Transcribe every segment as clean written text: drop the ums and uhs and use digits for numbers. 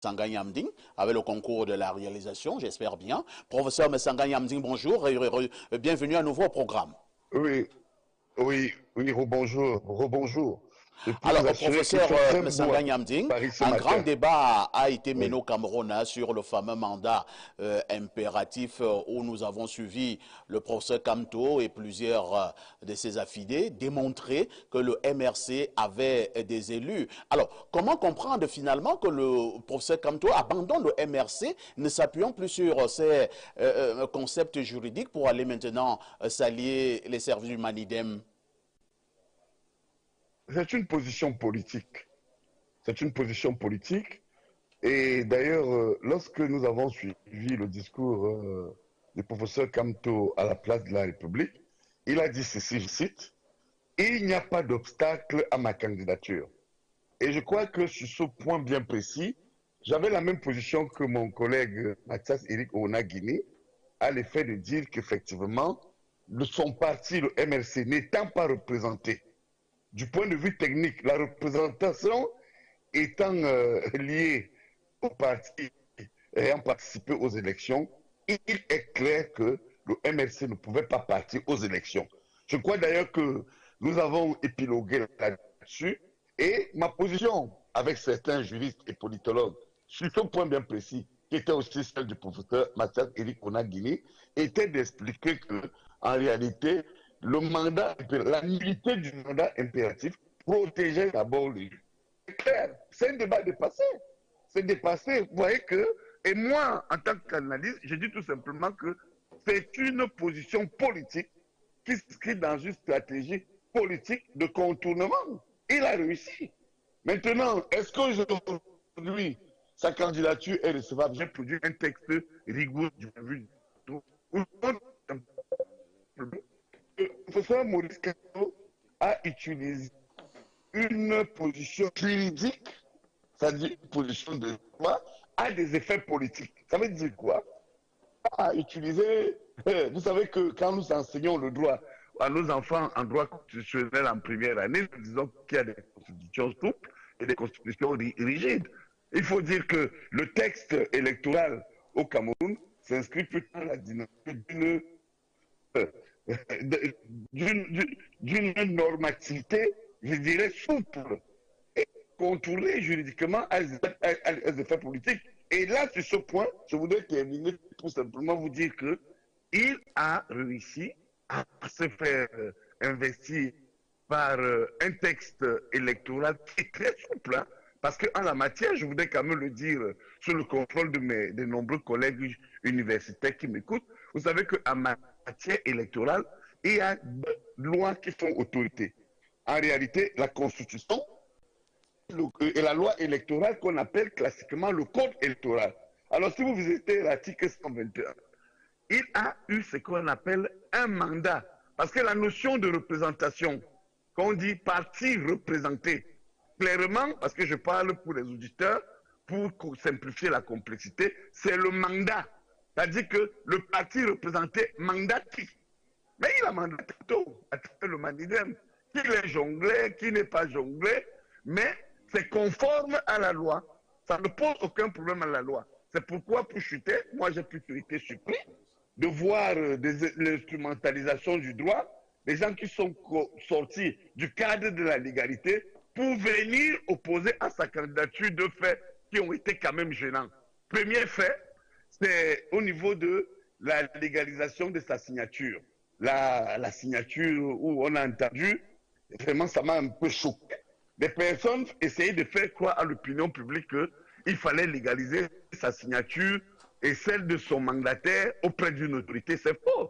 Messanga Nyamding, avec le concours de la réalisation, j'espère bien. Professeur Messanga Nyamding, bonjour et bienvenue à nouveau au programme. Oui, oui, rebonjour, rebonjour. Je peux Alors, vous assurer qu'il professeur fait très beau Messanga à Nyamding, Paris ce un grand matin. débat a été mené Oui. au Cameroun sur le fameux mandat impératif où nous avons suivi le professeur Kamto et plusieurs de ses affidés démontrer que le MRC avait des élus. Alors, comment comprendre finalement que le professeur Kamto abandonne le MRC, ne s'appuyant plus sur ces concepts juridiques pour aller maintenant s'allier les services du Manidem? C'est une position politique. C'est une position politique. Et d'ailleurs, lorsque nous avons suivi le discours du professeur Kamto à la place de la République, il a dit ceci, je cite, il n'y a pas d'obstacle à ma candidature. Et je crois que sur ce point bien précis, j'avais la même position que mon collègue Mathias Eric Onagini, à l'effet de dire qu'effectivement, son parti, le MRC, n'étant pas représenté, du point de vue technique, la représentation étant liée au parti ayant participé aux élections, il est clair que le MRC ne pouvait pas partir aux élections. Je crois d'ailleurs que nous avons épilogué là-dessus et ma position avec certains juristes et politologues sur ce point bien précis, qui était aussi celle du professeur Mathias Eric Onagini, était d'expliquer que, en réalité, le mandat, la nullité du mandat impératif protégeait d'abord les juges. C'est clair, c'est un débat dépassé. C'est dépassé. Vous voyez que, et moi, en tant qu'analyste, je dis tout simplement que c'est une position politique qui s'inscrit dans une stratégie politique de contournement. Il a réussi. Maintenant, est-ce qu'aujourd'hui, sa candidature est recevable? J'ai produit un texte rigoureux du point de vue le professeur Maurice Kamto a utilisé une position juridique, c'est-à-dire une position de droit, a des effets politiques. Ça veut dire quoi? A utilisé, vous savez que quand nous enseignons le droit à nos enfants en droit constitutionnel en première année, nous disons qu'il y a des constitutions souples et des constitutions rigides. Il faut dire que le texte électoral au Cameroun s'inscrit plutôt dans la dynamique d'une normativité, je dirais, souple et contournée juridiquement à des effets politiques. Et là, sur ce point, je voudrais terminer pour simplement vous dire que il a réussi à se faire investir par un texte électoral qui est très souple, hein, parce qu'en la matière, je voudrais quand même le dire sous le contrôle de nombreux collègues universitaires qui m'écoutent, vous savez qu'en matière électorale, il y a deux lois qui font autorité. En réalité, la Constitution et la loi électorale qu'on appelle classiquement le code électoral. Alors, si vous visitez l'article 121, il a eu ce qu'on appelle un mandat. Parce que la notion de représentation, qu'on dit parti représenté, clairement, parce que je parle pour les auditeurs, pour simplifier la complexité, c'est le mandat. C'est-à-dire que le parti représenté mandate qui? Mais il a mandaté tôt, à travers le Manidem. Qu'il est jonglé, qui n'est pas jonglé, mais c'est conforme à la loi. Ça ne pose aucun problème à la loi. C'est pourquoi, pour chuter, moi j'ai plutôt été surpris de voir l'instrumentalisation du droit, des gens qui sont sortis du cadre de la légalité pour venir opposer à sa candidature de faits qui ont été quand même gênants. Premier fait, c'est au niveau de la légalisation de sa signature. La signature où on a entendu, vraiment ça m'a un peu choqué. Des personnes essayaient de faire croire à l'opinion publique qu'il fallait légaliser sa signature et celle de son mandataire auprès d'une autorité. C'est faux.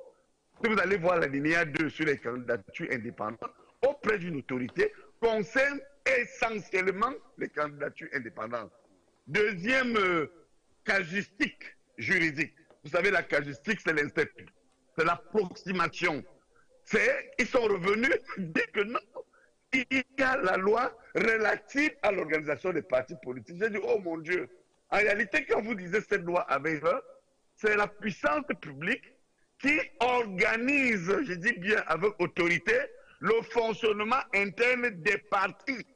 Si vous allez voir la linéa 2 sur les candidatures indépendantes, auprès d'une autorité, concerne essentiellement les candidatures indépendantes. Deuxième casuistique juridique. Vous savez, la casuistique, c'est l'institut. C'est l'approximation. Ils sont revenus dire que non, il y a la loi relative à l'organisation des partis politiques. J'ai dit, oh mon Dieu, en réalité, quand vous disiez cette loi avait erreur, c'est la puissance publique qui organise, je dis bien avec autorité, le fonctionnement interne des partis.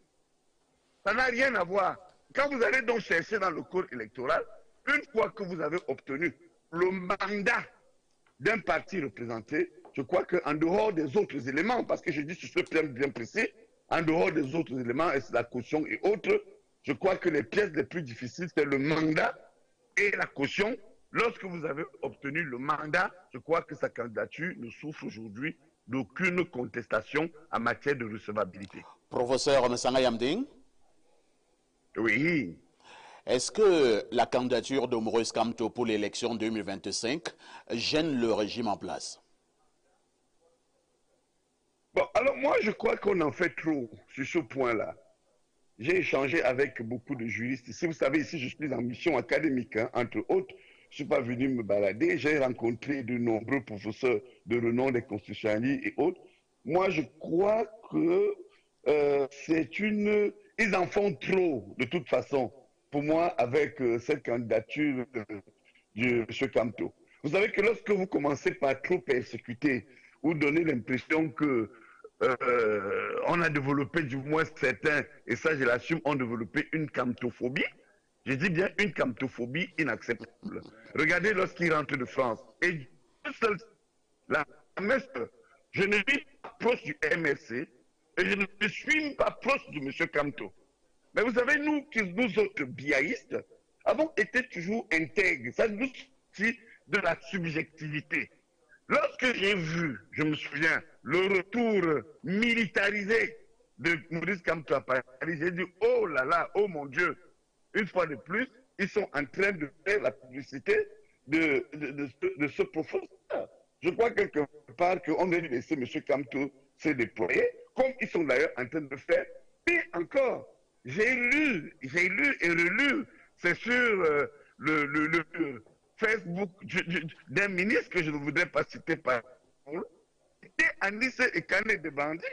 Ça n'a rien à voir. quand vous allez donc chercher dans le code électoral, une fois que vous avez obtenu le mandat d'un parti représenté, je crois qu'en dehors des autres éléments, parce que je dis sur ce point bien précis, en dehors des autres éléments, et c'est la caution et autres, je crois que les pièces les plus difficiles, c'est le mandat et la caution. Lorsque vous avez obtenu le mandat, je crois que sa candidature ne souffre aujourd'hui d'aucune contestation en matière de recevabilité. Professeur Messanga Yamding, oui. est-ce que la candidature de Maurice Kamto pour l'élection 2025 gêne le régime en place? Bon, alors moi, je crois qu'on en fait trop sur ce point-là. J'ai échangé avec beaucoup de juristes. Ici, vous savez, ici, je suis en mission académique, hein, entre autres. Je ne suis pas venu me balader. J'ai rencontré de nombreux professeurs de renom des constitutionnalistes et autres. Moi, je crois que c'est une... Ils en font trop, de toute façon, pour moi, avec cette candidature de M. Kamto. Vous savez que lorsque vous commencez par trop persécuter ou donner l'impression que on a développé, du moins certains, et ça je l'assume, ont développé une kamtophobie. Je dis bien une kamtophobie inacceptable. Regardez lorsqu'il rentre de France. Et la messe, je ne suis pas proche du MRC et je ne suis pas proche de M. Kamto. Mais vous savez, nous autres biaïstes, avons été toujours intègres. Ça nous dit de la subjectivité. Lorsque j'ai vu, je me souviens, le retour militarisé de Maurice Kamto à Paris, j'ai dit, oh là là, oh mon Dieu, une fois de plus, ils sont en train de faire la publicité de ce professeur. Je crois quelque part qu'on doit laisser M. Kamto se déployer, comme ils sont d'ailleurs en train de faire. Et encore, j'ai lu et relu, c'est sur le Facebook d'un ministre que je ne voudrais pas citer par exemple, était en lycée et canet de bandits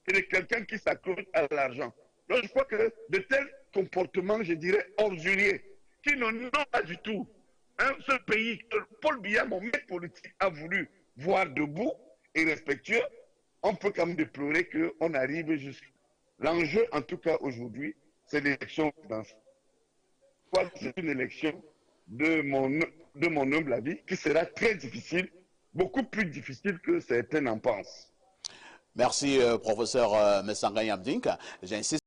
et de quelqu'un qui s'accroche à l'argent. Donc je crois que de tels comportements, je dirais, orduriers, qui n'ont pas du tout un seul pays que Paul Biya, mon maître politique, a voulu voir debout et respectueux, on peut quand même déplorer qu'on arrive jusqu'à... L'enjeu, en tout cas aujourd'hui, c'est l'élection présidentielle. C'est une élection de mon humble avis, qui sera très difficile, beaucoup plus difficile que certains en pensent. Merci, professeur Messanga Yamding. J'insiste